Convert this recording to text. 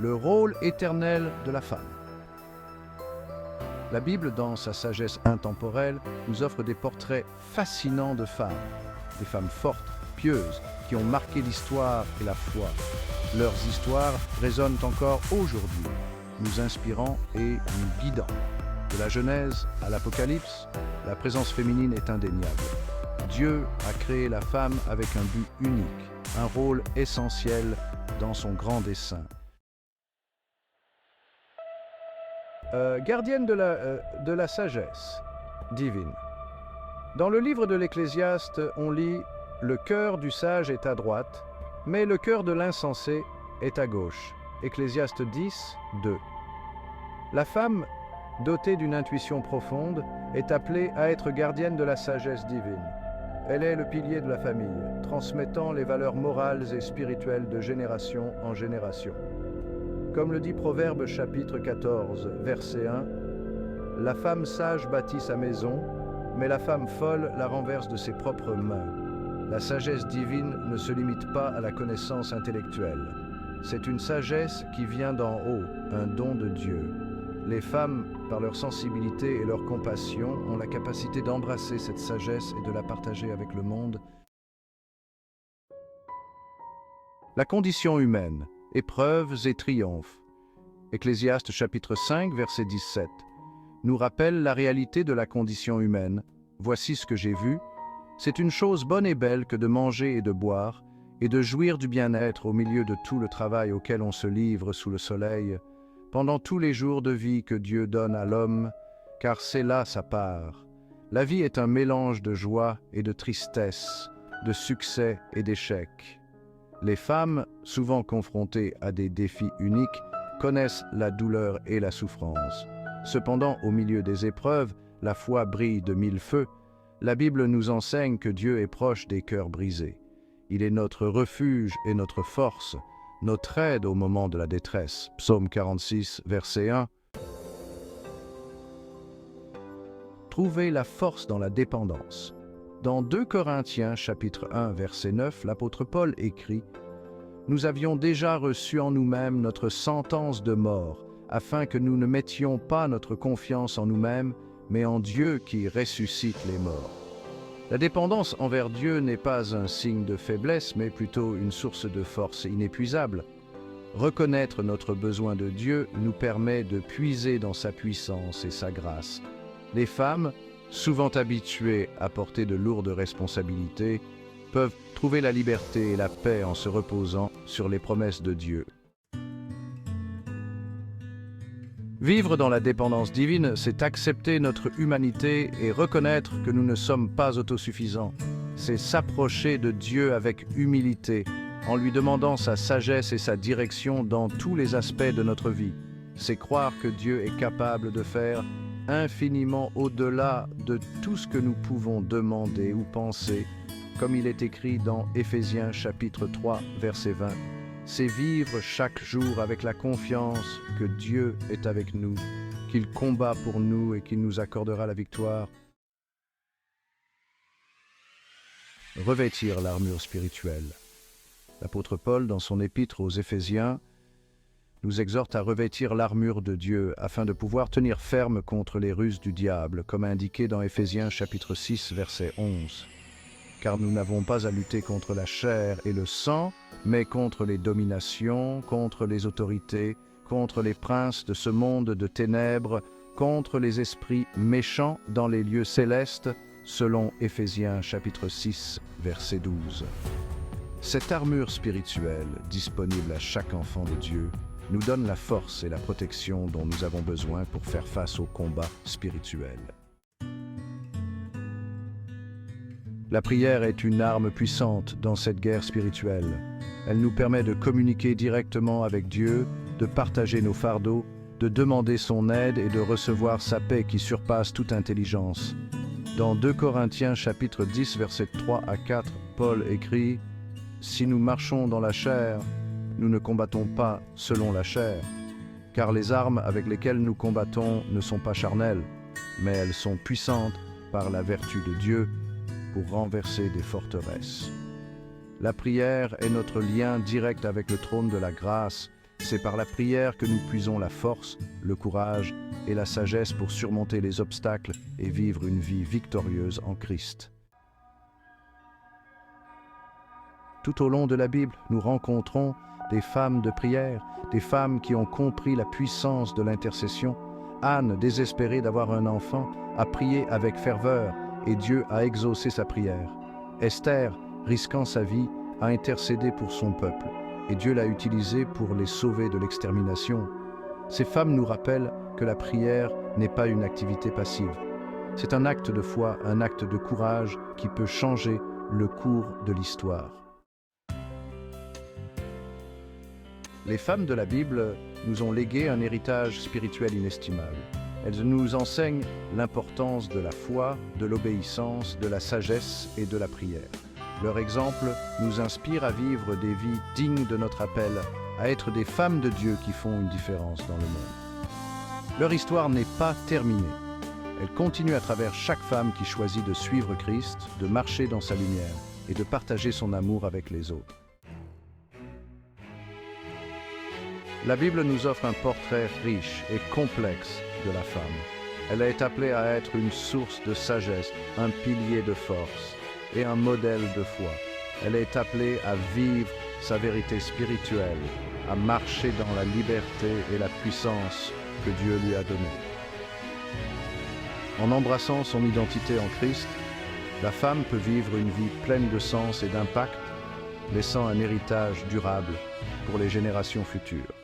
le rôle éternel de la femme. La Bible, dans sa sagesse intemporelle, nous offre des portraits fascinants de femmes, des femmes fortes, pieuses, qui ont marqué l'histoire et la foi. Leurs histoires résonnent encore aujourd'hui, nous inspirant et nous guidant. De la Genèse à l'Apocalypse, la présence féminine est indéniable. Dieu a créé la femme avec un but unique, un rôle essentiel dans son grand dessein. Gardienne de la sagesse divine. Dans le livre de l'Ecclésiaste, on lit « Le cœur du sage est à droite, mais le cœur de l'insensé est à gauche ». Ecclésiaste 10, 2. La femme, dotée d'une intuition profonde, est appelée à être gardienne de la sagesse divine. Elle est le pilier de la famille, transmettant les valeurs morales et spirituelles de génération en génération. Comme le dit Proverbe chapitre 14, verset 1, « La femme sage bâtit sa maison, mais la femme folle la renverse de ses propres mains. » La sagesse divine ne se limite pas à la connaissance intellectuelle. C'est une sagesse qui vient d'en haut, un don de Dieu. Les femmes, par leur sensibilité et leur compassion, ont la capacité d'embrasser cette sagesse et de la partager avec le monde. La condition humaine, épreuves et triomphes. Ecclésiaste chapitre 5, verset 17, nous rappelle la réalité de la condition humaine. Voici ce que j'ai vu. C'est une chose bonne et belle que de manger et de boire, et de jouir du bien-être au milieu de tout le travail auquel on se livre sous le soleil, pendant tous les jours de vie que Dieu donne à l'homme, car c'est là sa part. La vie est un mélange de joie et de tristesse, de succès et d'échecs. Les femmes, souvent confrontées à des défis uniques, connaissent la douleur et la souffrance. Cependant, au milieu des épreuves, la foi brille de mille feux. La Bible nous enseigne que Dieu est proche des cœurs brisés. Il est notre refuge et notre force, notre aide au moment de la détresse. Psaume 46, verset 1. Trouvez la force dans la dépendance. Dans 2 Corinthiens, chapitre 1, verset 9, l'apôtre Paul écrit « Nous avions déjà reçu en nous-mêmes notre sentence de mort, afin que nous ne mettions pas notre confiance en nous-mêmes, mais en Dieu qui ressuscite les morts. » La dépendance envers Dieu n'est pas un signe de faiblesse, mais plutôt une source de force inépuisable. Reconnaître notre besoin de Dieu nous permet de puiser dans sa puissance et sa grâce. Les femmes, souvent habituées à porter de lourdes responsabilités, peuvent trouver la liberté et la paix en se reposant sur les promesses de Dieu. Vivre dans la dépendance divine, c'est accepter notre humanité et reconnaître que nous ne sommes pas autosuffisants. C'est s'approcher de Dieu avec humilité, en lui demandant sa sagesse et sa direction dans tous les aspects de notre vie. C'est croire que Dieu est capable de faire infiniment au-delà de tout ce que nous pouvons demander ou penser, comme il est écrit dans Éphésiens chapitre 3, verset 20. C'est vivre chaque jour avec la confiance que Dieu est avec nous, qu'il combat pour nous et qu'il nous accordera la victoire. Revêtir l'armure spirituelle. L'apôtre Paul, dans son épître aux Éphésiens, nous exhorte à revêtir l'armure de Dieu afin de pouvoir tenir ferme contre les ruses du diable, comme indiqué dans Éphésiens chapitre 6, verset 11. Car nous n'avons pas à lutter contre la chair et le sang, mais contre les dominations, contre les autorités, contre les princes de ce monde de ténèbres, contre les esprits méchants dans les lieux célestes, selon Éphésiens chapitre 6, verset 12. Cette armure spirituelle, disponible à chaque enfant de Dieu, nous donne la force et la protection dont nous avons besoin pour faire face au combat spirituel. La prière est une arme puissante dans cette guerre spirituelle. Elle nous permet de communiquer directement avec Dieu, de partager nos fardeaux, de demander son aide et de recevoir sa paix qui surpasse toute intelligence. Dans 2 Corinthiens chapitre 10, versets 3 à 4, Paul écrit « Si nous marchons dans la chair, nous ne combattons pas selon la chair, car les armes avec lesquelles nous combattons ne sont pas charnelles, mais elles sont puissantes par la vertu de Dieu pour renverser des forteresses. » La prière est notre lien direct avec le trône de la grâce C'est par la prière que nous puisons la force, le courage et la sagesse pour surmonter les obstacles et vivre une vie victorieuse en Christ. Tout au long de la Bible, nous rencontrons des femmes de prière, des femmes qui ont compris la puissance de l'intercession. Anne, désespérée d'avoir un enfant, a prié avec ferveur et Dieu a exaucé sa prière. Esther, risquant sa vie, a intercédé pour son peuple et Dieu l'a utilisée pour les sauver de l'extermination. Ces femmes nous rappellent que la prière n'est pas une activité passive. C'est un acte de foi, un acte de courage qui peut changer le cours de l'histoire. Les femmes de la Bible nous ont légué un héritage spirituel inestimable. Elles nous enseignent l'importance de la foi, de l'obéissance, de la sagesse et de la prière. Leur exemple nous inspire à vivre des vies dignes de notre appel, à être des femmes de Dieu qui font une différence dans le monde. Leur histoire n'est pas terminée. Elle continue à travers chaque femme qui choisit de suivre Christ, de marcher dans sa lumière et de partager son amour avec les autres. La Bible nous offre un portrait riche et complexe de la femme. Elle est appelée à être une source de sagesse, un pilier de force et un modèle de foi. Elle est appelée à vivre sa vérité spirituelle, à marcher dans la liberté et la puissance que Dieu lui a donnée. En embrassant son identité en Christ, la femme peut vivre une vie pleine de sens et d'impact, laissant un héritage durable pour les générations futures.